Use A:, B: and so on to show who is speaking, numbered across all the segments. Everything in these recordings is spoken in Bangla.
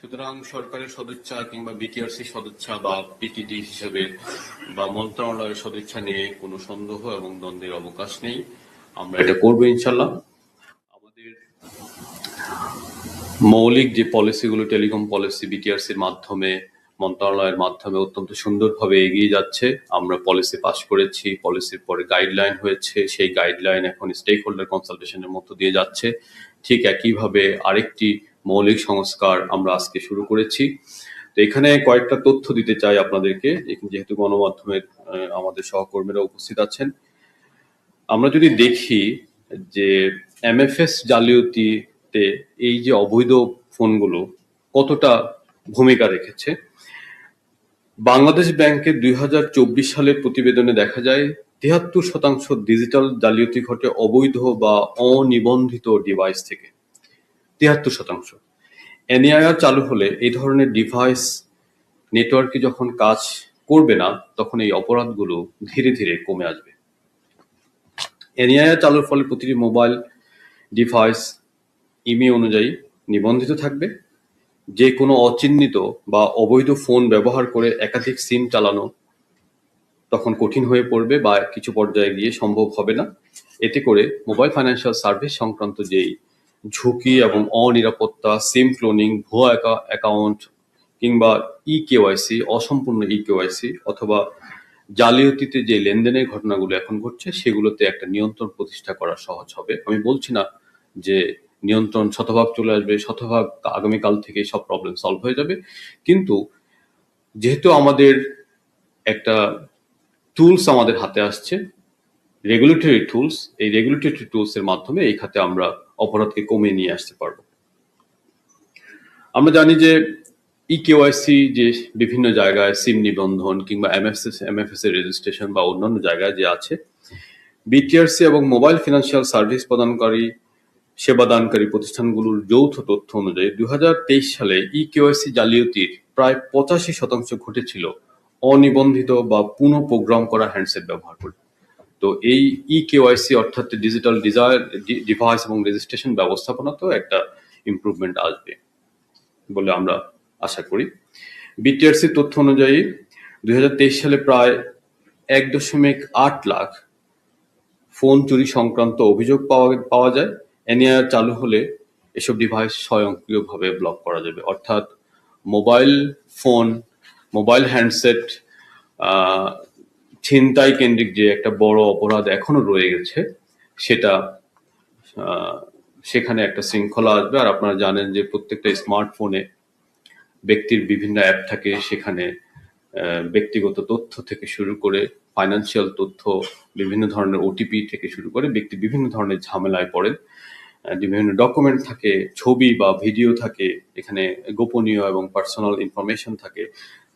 A: সুতরাং সরকারের সদিচ্ছা কিংবা বিটিআরসি সদিচ্ছা বা পিটিডি হিসেবে বা মন্ত্রণালয়ের সদিচ্ছা নিয়ে কোনো সন্দেহ এবং দ্বন্দ্বের অবকাশ নেই। আমরা এটা করবো ইনশাল্লাহ। আমাদের মৌলিক যে পলিসিগুলো টেলিকম পলিসি বিটিআরসির মাধ্যমে মন্ত্রণালয়ের মাধ্যমে অত্যন্ত সুন্দরভাবে এগিয়ে যাচ্ছে। আমরা পলিসি পাস করেছি, পলিসির পরে গাইডলাইন হয়েছে, সেই গাইডলাইন এখন স্টেক হোল্ডার কনসালটেশনের মধ্য দিয়ে যাচ্ছে। ঠিক একইভাবে আরেকটি মৌলিক সংস্কার আমরা আজকে শুরু করেছি। তো এখানে কয়েকটা তথ্য দিতে চাই আপনাদেরকে, যেহেতু গণমাধ্যমের আমাদের সহকর্মীরা উপস্থিত আছেন। আমরা যদি দেখি যে এমএফএস জালিয়াতিতে এই যে অবৈধ ফোনগুলো কতটা ভূমিকা রেখেছে, বাংলাদেশ ব্যাংকের 2024 সালের প্রতিবেদনে দেখা যায় 73% ডিজিটাল জালিয়াতি ঘটে অবৈধ বা অনিবন্ধিত ডিভাইস থেকে। 73%। এনআইআর চালু হলে এই ধরনের ডিভাইস নেটওয়ার্কে যখন কাজ করবে না, তখন এই অপরাধগুলো ধীরে ধীরে কমে আসবে। এনআইআর চালুর ফলে প্রতিটি মোবাইল ডিভাইস ইমি অনুযায়ী নিবন্ধিত থাকবে। যে কোনো অচিহ্নিত বা অবৈধ ফোন ব্যবহার করে একাধিক সিম চালানো তখন কঠিন হয়ে পড়বে বা কিছু পর্যায়ে গিয়ে সম্ভব হবে না। এতে করে মোবাইল ফাইন্যান্সিয়াল সার্ভিস সংক্রান্ত যেই ঝুঁকি এবং অনিরাপত্তা, সিম ক্লোনিং, ভুয়া অ্যাকাউন্ট কিংবা কেওয়াইসি, অসম্পূর্ণ কেওয়াইসি অথবা জালিয়াতিতে যে লেনদেনের ঘটনাগুলো এখন ঘটছে, সেগুলোতে একটা নিয়ন্ত্রণ প্রতিষ্ঠা করা সহজ হবে। আমি বলছি না যে নিয়ন্ত্রণ শতভাগ চলে আসবে, শতভাগ আগামীকাল থেকে সব প্রবলেম সলভ হয়ে যাবে, কিন্তু যেহেতু আমাদের একটা টুলস আমাদের হাতে আসছে, রেগুলেটরি টুলস, এই রেগুলেটরি টুলস এর মাধ্যমে এই খাতে আমরা অপরাধকে কমিয়ে নিয়ে আসতে পারবো। আমরা জানি যে কেওয়াইসি যে বিভিন্ন জায়গায় সিম নিবন্ধন কিংবা এমএফএস এর রেজিস্ট্রেশন বা অন্যান্য জায়গায় যে আছে, বিটিআরসি এবং মোবাইল ফিনান্সিয়াল সার্ভিস প্রদানকারী সেবাদানকারী প্রতিষ্ঠানগুলোর যৌথ তথ্য অনুযায়ী 2023 সালে কেওয়াইসি জালিয়াতির প্রায় 85% ঘটেছিল অনিবন্ধিত বা পুনঃ প্রোগ্রাম করা হ্যান্ডসেট ব্যবহার করে। তো এই কেওয়াইসি অর্থাৎ ডিজিটাল ডিভাইস এবং রেজিস্ট্রেশন ব্যবস্থাপনাতেও একটা ইমপ্রুভমেন্ট আসবে বলে আমরা আশা করি। বিটিআরসি তথ্য অনুযায়ী 2023 সালে প্রায় 1.8 লাখ ফোন চুরি সংক্রান্ত অভিযোগ পাওয়া যায়। এনআইআর চালু হলে এসব ডিভাইস স্বয়ংক্রিয়ভাবে ব্লক করা যাবে, অর্থাৎ মোবাইল ফোন, মোবাইল হ্যান্ডসেট ছিনতাই কেন্দ্রিক যে একটা বড় অপরাধ এখনো রয়ে গেছে, সেটা সেখানে একটা শৃঙ্খলা আসবে। আর আপনারা জানেন যে প্রত্যেকটা স্মার্টফোনে ব্যক্তির বিভিন্ন অ্যাপ থাকে, সেখানে ব্যক্তিগত তথ্য থেকে শুরু করে ফাইন্যান্সিয়াল তথ্য, বিভিন্ন ধরনের ওটিপি থেকে শুরু করে ব্যক্তি বিভিন্ন ধরনের ঝামেলায় পড়েন। বিভিন্ন ডকুমেন্ট থাকে, ছবি বা ভিডিও থাকে, এখানে গোপনীয় এবং পার্সোনাল ইনফরমেশন থাকে।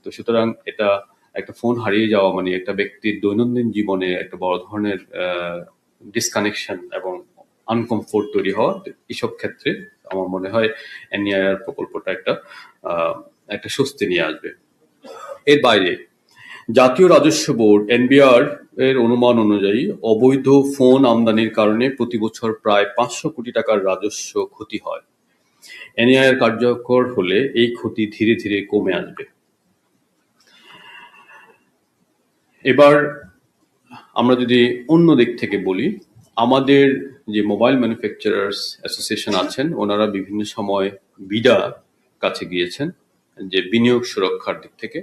A: তো সুতরাং এটা একটা ফোন হারিয়ে যাওয়া মানে একটা ব্যক্তির দৈনন্দিন জীবনে একটা বড় ধরনের ডিসকানেকশন এবং আনকমফোর্ট তৈরি হওয়া। এসব ক্ষেত্রে আমার মনে হয় এনআইআর প্রকল্পটা একটা স্বস্তি নিয়ে আসবে। এর বাইরে জাতীয় রাজস্ব বোর্ড এনবিআর এর অনুমান অনুযায়ী অবৈধ ফোন আমদানির কারণে প্রতি বছর প্রায় 500 কোটি টাকার রাজস্ব ক্ষতি হয়। এনআইআর কার্যকর হলে এই ক্ষতি ধীরে ধীরে কমে আসবে। এবার আমরা যদি অন্য দিক থেকে বলি, আমাদের যে মোবাইল ম্যানুফ্যাকচারার্স অ্যাসোসিয়েশন আছেন, ওনারা বিভিন্ন সময় বিডা কাছে গিয়েছেন যে বিনিয়োগ সুরক্ষার দিক থেকে।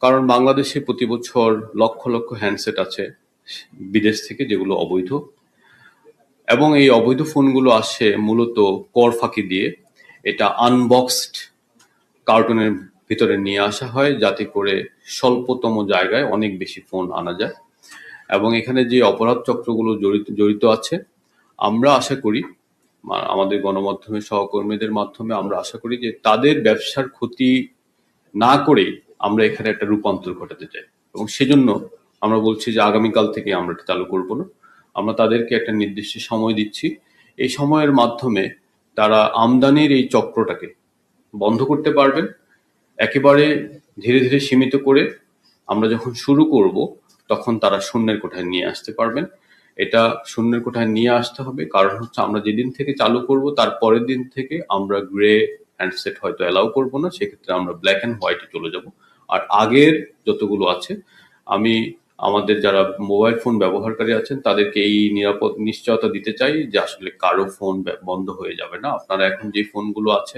A: কারণ বাংলাদেশে প্রতি বছর লক্ষ লক্ষ হ্যান্ডসেট আছে বিদেশ থেকে যেগুলো অবৈধ, এবং এই অবৈধ ফোনগুলো আসে মূলত কর ফাঁকি দিয়ে। এটা আনবক্সড কার্টুনের ভিতরে নিয়ে আসা হয় যাতে করে স্বল্পতম জায়গায় অনেক বেশি ফোন আনা যায়। এবং এখানে যে অপরাধ চক্রগুলো জড়িত আছে, আমরা আশা করি আমাদের গণমাধ্যমের সহকর্মীদের মাধ্যমে আমরা আশা করি যে তাদের ব্যবসার ক্ষতি না করেই আমরা এখানে একটা রূপান্তর ঘটাতে চাই। এবং সেজন্য আমরা বলছি যে আগামীকাল থেকে আমরা এটা চালু করব না, আমরা তাদেরকে একটা নির্দিষ্ট সময় দিচ্ছি। এই সময়ের মাধ্যমে তারা আমদানির এই চক্রটাকে বন্ধ করতে পারবেন। একেবারে ধীরে ধীরে সীমিত করে আমরা যখন শুরু করব, তখন তারা শূন্যের কোঠায় নিয়ে আসতে পারবেন। এটা শূন্যের কোঠায় নিয়ে আসতে হবে, কারণ হচ্ছে আমরা যেদিন থেকে চালু করব তার পরের দিন থেকে আমরা গ্রে হ্যান্ডসেট হয়তো অ্যালাউ করবো না, সেক্ষেত্রে আমরা ব্ল্যাক অ্যান্ড হোয়াইটে চলে যাব। আর আগের যতগুলো আছে আমি আমাদের যারা মোবাইল ফোন ব্যবহারকারী আছেন তাদেরকে এই নিরাপদ নিশ্চয়তা দিতে চাই যে আসলে কারো ফোন বন্ধ হয়ে যাবে না। আপনারা এখন যে ফোনগুলো আছে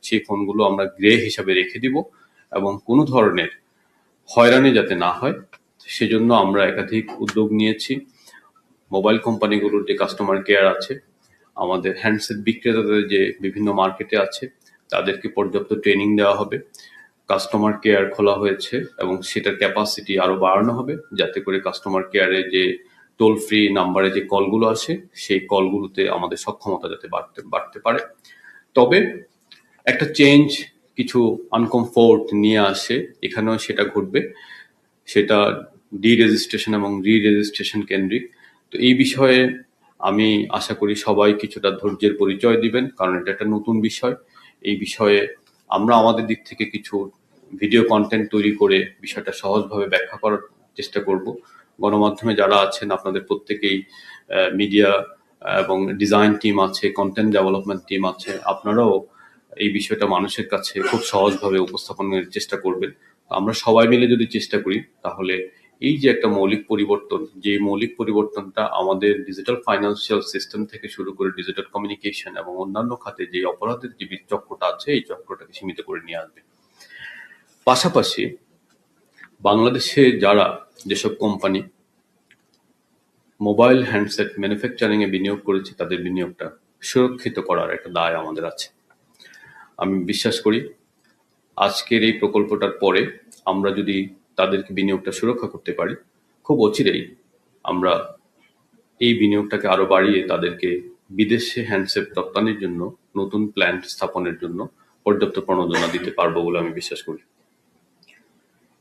A: সেই ফোনগুলো আমরা গ্রে হিসাবে রেখে দিব এবং কোনো ধরনের হয়রানি যাতে না হয় সেজন্য আমরা একাধিক উদ্যোগ নিয়েছি। মোবাইল কোম্পানিগুলোর যে কাস্টমার কেয়ার আছে, আমাদের হ্যান্ডসেট বিক্রেতাদের যে বিভিন্ন মার্কেটে আছে তাদেরকে পর্যাপ্ত ট্রেনিং দেওয়া হবে। কাস্টমার কেয়ার খোলা হয়েছে এবং সেটার ক্যাপাসিটি আরো বাড়ানো হবে যাতে করে কাস্টমার কেয়ারে যে টোল ফ্রি নাম্বারে যে কলগুলো আসে সেই কলগুলোতে আমাদের সক্ষমতা যাতে বাড়তে পারে। তবে একটা চেঞ্জ কিছু আনকমফোর্ট নিয়ে আসে, এখানেও সেটা ঘটবে, সেটা ডি রেজিস্ট্রেশন এবং রি রেজিস্ট্রেশন কেন্দ্রিক। তো এই বিষয়ে আমি আশা করি সবাই কিছুটা ধৈর্যের পরিচয় দিবেন, কারণ এটা একটা নতুন বিষয়। এই বিষয়ে আমরা আমাদের দিক থেকে কিছু ভিডিও কন্টেন্ট তৈরি করে বিষয়টা সহজভাবে ব্যাখ্যা করার চেষ্টা করব। গণমাধ্যমে যারা আছেন আপনাদের প্রত্যেকেই মিডিয়া এবং ডিজাইন টিম আছে, কন্টেন্ট ডেভেলপমেন্ট টিম আছে, আপনারাও এই বিষয়টা মানুষের কাছে খুব সহজভাবে উপস্থাপনের চেষ্টা করবেন। আমরা সবাই মিলে যদি চেষ্টা করি তাহলে এই যে একটা মৌলিক পরিবর্তন, যে মৌলিক পরিবর্তনটা আমাদের ডিজিটাল ফাইন্যান্সিয়াল সিস্টেম থেকে শুরু করে ডিজিটাল কমিউনিকেশন এবং অন্যান্য খাতে যে অপরাধের যে চক্রটা আছে এই চক্রটাকে সীমিত করে নিয়ে আসবে। পাশাপাশি বাংলাদেশে যারা যেসব কোম্পানি মোবাইল হ্যান্ডসেট ম্যানুফ্যাকচারিং এ বিনিয়োগ করেছে তাদের বিনিয়োগটা সুরক্ষিত করার একটা দায় আমাদের আছে। আমি বিশ্বাস করি আজকের এই প্রকল্পটার পরে আমরা যদি তাদেরকে বিনিয়োগটা সুরক্ষা করতে পারি, খুব অচিরেই আমরা এই বিনিয়োগটাকে আরো বাড়িয়ে তাদেরকে বিদেশে হ্যান্ডসেট রপ্তানির জন্য নতুন প্ল্যান্ট স্থাপনের জন্য পর্যাপ্ত প্রণোদনা দিতে পারবো বলে আমি বিশ্বাস করি।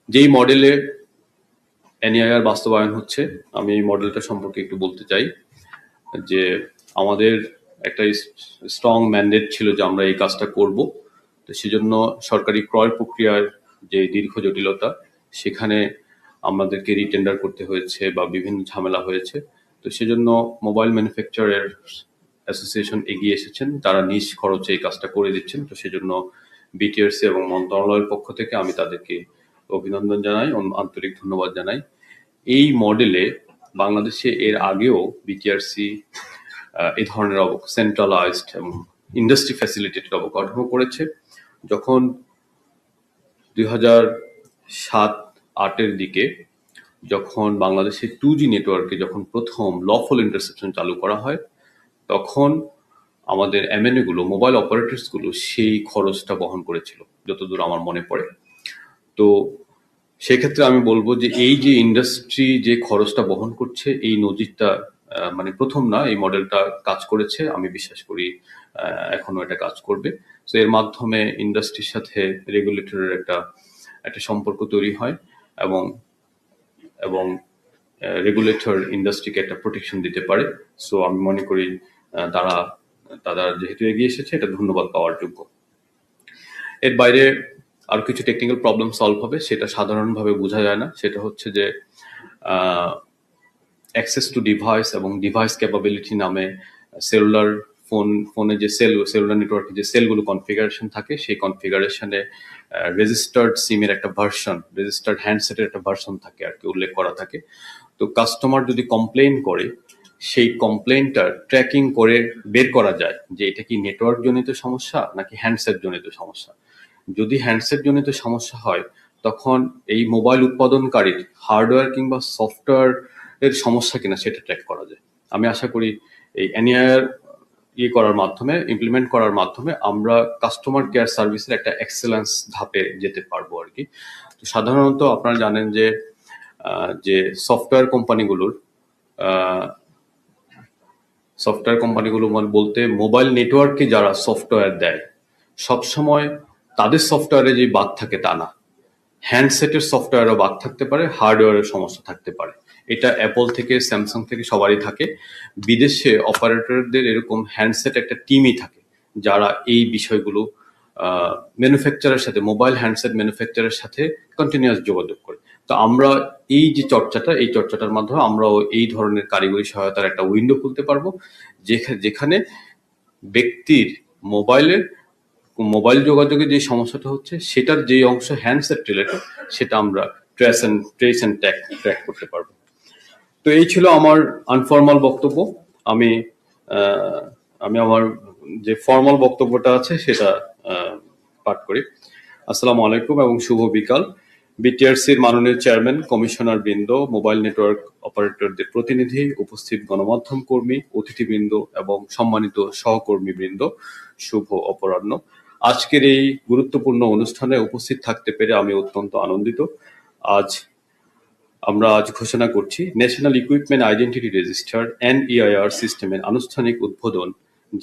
A: যেই মডেলে এনআইআর বাস্তবায়ন হচ্ছে আমি এই মডেলটা সম্পর্কে একটু বলতে চাই যে আমাদের একটা স্ট্রং ম্যান্ডেট ছিল যে আমরা এই কাজটা করব। তো সেজন্য সরকারি ক্রয় প্রক্রিয়ার যে দীর্ঘ জটিলতা সেখানে আমাদেরকে রিটেন্ডার করতে হয়েছে বা বিভিন্ন ঝামেলা হয়েছে। তো সেজন্য মোবাইল ম্যানুফ্যাকচারার অ্যাসোসিয়েশন এগিয়ে এসেছেন, তারা নিজ খরচে এই কাজটা করে দিচ্ছেন। তো সেজন্য বিটিআরসি এবং মন্ত্রণালয়ের পক্ষ থেকে আমি তাদেরকে অভিনন্দন জানাই, আন্তরিক ধন্যবাদ জানাই। এই মডেলে বাংলাদেশে এর আগেও বিটিআরসি এই ধরনের সেন্ট্রালাইজড এবং ইন্ডাস্ট্রি ফ্যাসিলিটেটেড অবকাঠামো করেছে। যখন 2007-08 দিকে যখন বাংলাদেশের 2G নেটওয়ার্কে যখন প্রথম লফুল ইন্টারসেপশন চালু করা হয় তখন আমাদের এমএনএ গুলো, মোবাইল অপারেটরস গুলো সেই খরচটা বহন করেছিল যতদূর আমার মনে পড়ে। তো সেক্ষেত্রে আমি বলবো যে এই যে ইন্ডাস্ট্রি যে খরচটা বহন করছে এই নজিরটা মানে প্রথম না, এই মডেলটা কাজ করেছে, আমি বিশ্বাস করি এখনো এটা কাজ করবে। তো এর মাধ্যমে ইন্ডাস্ট্রির সাথে রেগুলেটরের একটা সম্পর্ক তৈরি হয় এবং এবং রেগুলেটর ইন্ডাস্ট্রিকে একটা প্রোটেকশন দিতে পারে। সো আমি মনে করি তারা যেহেতু এগিয়ে এসেছে এটা ধন্যবাদ পাওয়ার যোগ্য। এর বাইরে আর কিছু টেকনিক্যাল প্রবলেম সলভ হবে, সেটা সাধারণভাবে বোঝা যায় না। সেটা হচ্ছে যে অ্যাক্সেস টু ডিভাইস এবং ডিভাইস ক্যাপাবিলিটি নামে সেলুলার ফোনে যে সেলুলার নেটওয়ার্কে যে সেলগুলো কনফিগারেশন থাকে সেই কনফিগারেশনে রেজিস্টার্ড সিমের একটা ভার্সন, রেজিস্টার্ড হ্যান্ডসেটের একটা ভার্সন থাকে আর কি, উল্লেখ করা থাকে। তো কাস্টমার যদি কমপ্লেইন করে সেই কমপ্লেইনটা ট্র্যাকিং করে বের করা যায় যে এটা কি নেটওয়ার্ক জনিত সমস্যা নাকি হ্যান্ডসেট জনিত সমস্যা। যদি হ্যান্ডসেট জনিত সমস্যা হয় তখন এই মোবাইল উৎপাদনকারীর হার্ডওয়্যার কিংবা সফটওয়্যার এর সমস্যা কিনা সেটা ট্র্যাক করা যায়। আমি আশা করি এই এনআইআর ইমপ্লিমেন্ট করার মাধ্যমে আমরা কাস্টমার কেয়ার সার্ভিসের একটা এক্সেলেন্স ধাপে যেতে পারবো আর কি। তো সাধারণত আপনারা জানেন যে যে সফটওয়্যার কোম্পানিগুলো বলতে মোবাইল নেটওয়ার্কে যারা সফটওয়্যার দেয় সবসময় তাদের সফটওয়্যারে যে বাগ থাকে তা না, হ্যান্ডসেটের সফটওয়্যারও বাগ থাকতে পারে, হার্ডওয়্যারের সমস্যা থাকতে পারে। এটা অ্যাপল থেকে স্যামসাং থেকে সবারই থাকে। বিদেশে অপারেটরদের এরকম হ্যান্ডসেট একটা টিমই থাকে যারা এই বিষয়গুলো ম্যানুফ্যাকচারের সাথে, মোবাইল হ্যান্ডসেট ম্যানুফ্যাকচারের সাথে কন্টিনিউয়াস যোগাযোগ করে। তো আমরা এই যে এই চর্চাটার মাধ্যমে আমরাও এই ধরনের কারিগরি সহায়তার একটা উইন্ডো খুলতে পারবো যেখানে ব্যক্তির মোবাইলের মোবাইল যোগাযোগে যে সমস্যাটা হচ্ছে সেটার যে অংশ হ্যান্ডসেট রিলেটেড সেটা আমরা ট্রেস অ্যান্ড ট্র্যাক করতে পারবো। তো এই ছিল আমার আনফর্মাল বক্তব্য। আমি আহ, আমি আমার যে ফর্মাল বক্তব্যটা আছে সেটা পাঠ করি। আসসালামু আলাইকুম এবং শুভ বিকাল। বিটিআরসির মাননীয় চেয়ারম্যান, কমিশনার বৃন্দ, মোবাইল নেটওয়ার্ক অপারেটরদের প্রতিনিধি, উপস্থিত গণমাধ্যম কর্মী, অতিথিবৃন্দ এবং সম্মানিত সহকর্মী বৃন্দ, শুভ অপরাহ্ন। আজকের এই গুরুত্বপূর্ণ অনুষ্ঠানে উপস্থিত থাকতে পেরে আমি অত্যন্ত আনন্দিত। আমরা ঘোষণা করছি national equipment identity register NEIR সিস্টেমের আনুষ্ঠানিক উদ্বোধন,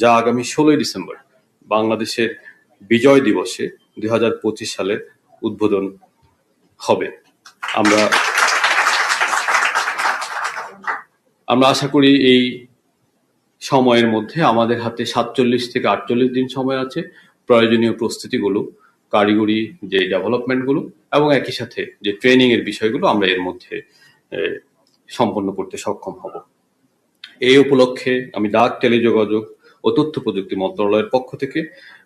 A: যা আগামী 16 ডিসেম্বর বাংলাদেশের বিজয় দিবসে 2025 সালে উদ্বোধন হবে। আমরা আশা করি এই সময়ের মধ্যে আমাদের হাতে 47 থেকে 48 দিন সময় আছে প্রয়োজনীয় প্রস্তুতিগুলো, কারিগরি যে ডেভেলপমেন্টগুলো এবং একই সাথে যে ট্রেনিং এর বিষয়গুলো আমরা এর মধ্যে সম্পন্ন করতে সক্ষম হব। এই উপলক্ষে আমি ডাক, টেলিযোগাযোগ ও তথ্য প্রযুক্তি মন্ত্রণালয়ের পক্ষ থেকে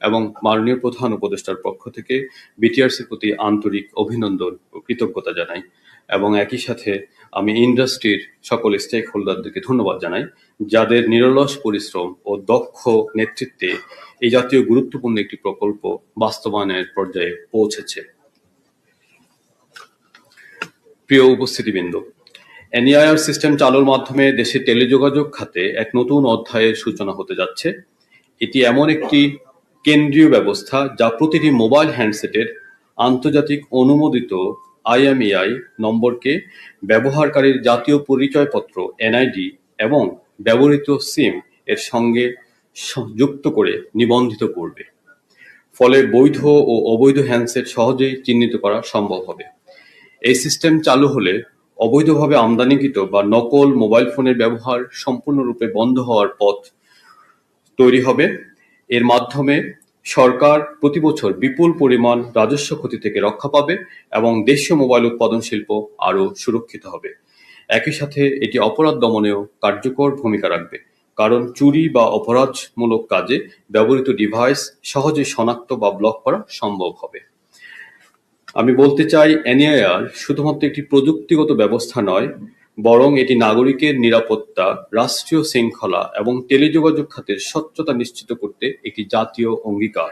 A: এবং মাননীয় প্রধান উপদেষ্টার পক্ষ থেকে বিটিআরসির প্রতি আন্তরিক অভিনন্দন ও কৃতজ্ঞতা জানাই এবং একই সাথে আমি ইন্ডাস্ট্রির সকল স্টেক হোল্ডারদেরকে ধন্যবাদ জানাই, যাদের নিরলস পরিশ্রম ও দক্ষ নেতৃত্বে এই জাতীয় গুরুত্বপূর্ণ একটি প্রকল্প বাস্তবায়নের পর্যায়ে পৌঁছেছে। প্রিয় উপস্থিতিবৃন্দ, এনইআইআর সিস্টেম চালুর মাধ্যমে দেশের টেলিযোগাযোগ খাতে এক নতুন অধ্যায়ের সূচনা হতে যাচ্ছে। এটি এমন একটি কেন্দ্রীয় ব্যবস্থা যা প্রতিটি মোবাইল হ্যান্ডসেটের আন্তর্জাতিক অনুমোদিত আইএমইআই নম্বরকে ব্যবহারকারীর জাতীয় পরিচয়পত্র এনআইডি এবং ব্যবহৃত সিম এর সঙ্গে যুক্ত করে নিবন্ধিত করবে। ফলে বৈধ ও অবৈধ হ্যান্ডসেট সহজেই চিহ্নিত করা সম্ভব হবে। এই সিস্টেম চালু হলে অবৈধভাবে আমদানিকৃত বা নকল মোবাইল ফোনের ব্যবহার সম্পূর্ণরূপে বন্ধ হওয়ার পথ তৈরি হবে। এর মাধ্যমে সরকার প্রতি বছর বিপুল পরিমাণ রাজস্ব ক্ষতি থেকে রক্ষা পাবে এবং দেশীয় মোবাইল উৎপাদন শিল্প আরও সুরক্ষিত হবে। একই সাথে এটি অপরাধ দমনেও কার্যকর ভূমিকা রাখবে, কারণ চুরি বা অপরাধমূলক কাজে ব্যবহৃত ডিভাইস সহজে শনাক্ত বা ব্লক করা সম্ভব হবে। আমি বলতে চাই, এনইআইআর শুধুমাত্র একটি প্রযুক্তিগত ব্যবস্থা নয়, বরং এটি নাগরিকের নিরাপত্তা, রাষ্ট্রীয় শৃঙ্খলা এবং টেলিযোগাযোগ খাতের স্বচ্ছতা নিশ্চিত করতে একটি জাতীয় অঙ্গীকার।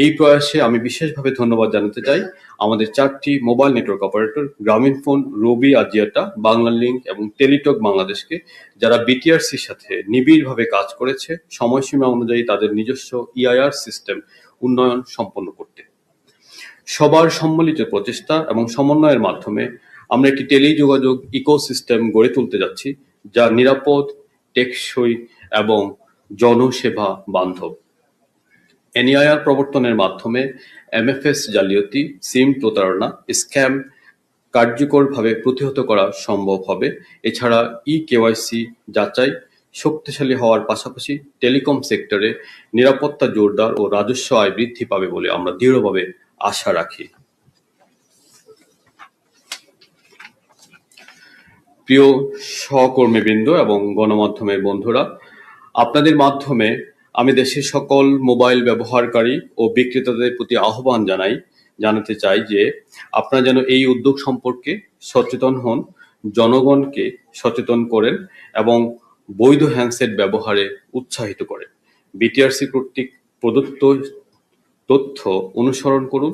A: এই প্রয়াসে আমি বিশেষভাবে ধন্যবাদ জানাতে চাই আমাদের 4টি মোবাইল নেটওয়ার্ক অপারেটর গ্রামীণফোন, রবি, আজিয়াটা, বাংলালিংক এবং টেলিটক বাংলাদেশকে, যারা বিটিআরসির সাথে নিবিড়ভাবে কাজ করেছে সময়সীমা অনুযায়ী তাদের নিজস্ব ইআইআর সিস্টেম উন্নয়ন সম্পন্ন করতে। সবার সম্মিলিত প্রচেষ্টা এবং সমন্বয়ের মাধ্যমে আমরা একটি টেলিযোগাযোগ ইকোসিস্টেম গড়ে তুলতে যাচ্ছি, যা নিরাপদ, টেকসই এবং জনসেবা বান্ধব। এনইআইআর প্রবর্তনের মাধ্যমে এমএফএস জালিয়াতি, সিম প্রতারণা, স্ক্যাম কার্যকরভাবে প্রতিহত করা সম্ভব হবে। এছাড়া কেওয়াইসি যাচাই শক্তিশালী হওয়ার পাশাপাশি টেলিকম সেক্টরে নিরাপত্তা জোরদার ও রাজস্ব আয় বৃদ্ধি পাবে বলে আমরা দৃঢ়ভাবে আশা রাখি। প্রিয় সহকর্মীবৃন্দ এবং গণমাধ্যমের বন্ধুরা, আপনাদের মাধ্যমে আমি দেশের সকল মোবাইল ব্যবহারকারী ও বিক্রেতাদের প্রতি আহ্বান জানাতে চাই যে আপনারা যেন এই উদ্যোগ সম্পর্কে সচেতন হন, জনগণকে সচেতন করেন এবং বৈধ হ্যান্ডসেট ব্যবহারে উৎসাহিত করেন। বিটিআরসি কর্তৃক প্রদত্ত তথ্য অনুসরণ করুন,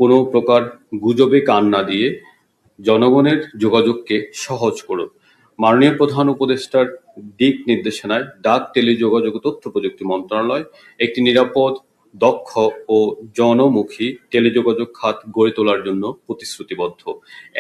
A: কোনো প্রকার গুজবে কান না দিয়ে জনগণের যোগাযোগকে সহজ করুন। মাননীয় প্রধান উপদেষ্টার দিক নির্দেশনায় ডাক, টেলিযোগাযোগ ও তথ্য প্রযুক্তি মন্ত্রণালয় একটি নিরাপদ, দক্ষ ও জনমুখী টেলিযোগাযোগ খাত গড়ে তোলার জন্য প্রতিশ্রুতিবদ্ধ।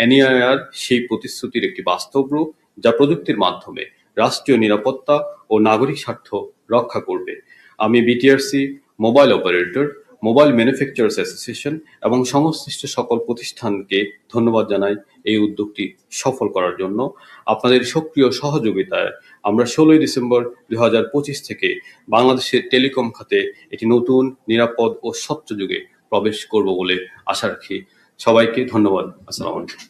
A: এনইআইআর সেই প্রতিশ্রুতির একটি বাস্তব রূপ, যা প্রযুক্তির মাধ্যমে রাষ্ট্রীয় নিরাপত্তা ও নাগরিক স্বার্থ রক্ষা করবে। আমি BTRC, mobile operator, mobile manufacturers association এবং সংশ্লিষ্ট সকল প্রতিষ্ঠানকে ধন্যবাদ জানাই এই উদ্যোগটি সফল করার জন্য। আপনাদের সক্রিয় সহযোগিতায় আমরা 16 ডিসেম্বর 2025 থেকে বাংলাদেশের টেলিকম খাতে একটি নতুন, নিরাপদ ও স্বচ্ছ যুগে প্রবেশ করব বলে আশা রাখি। সবাইকে ধন্যবাদ। আসসালামু আলাইকুম।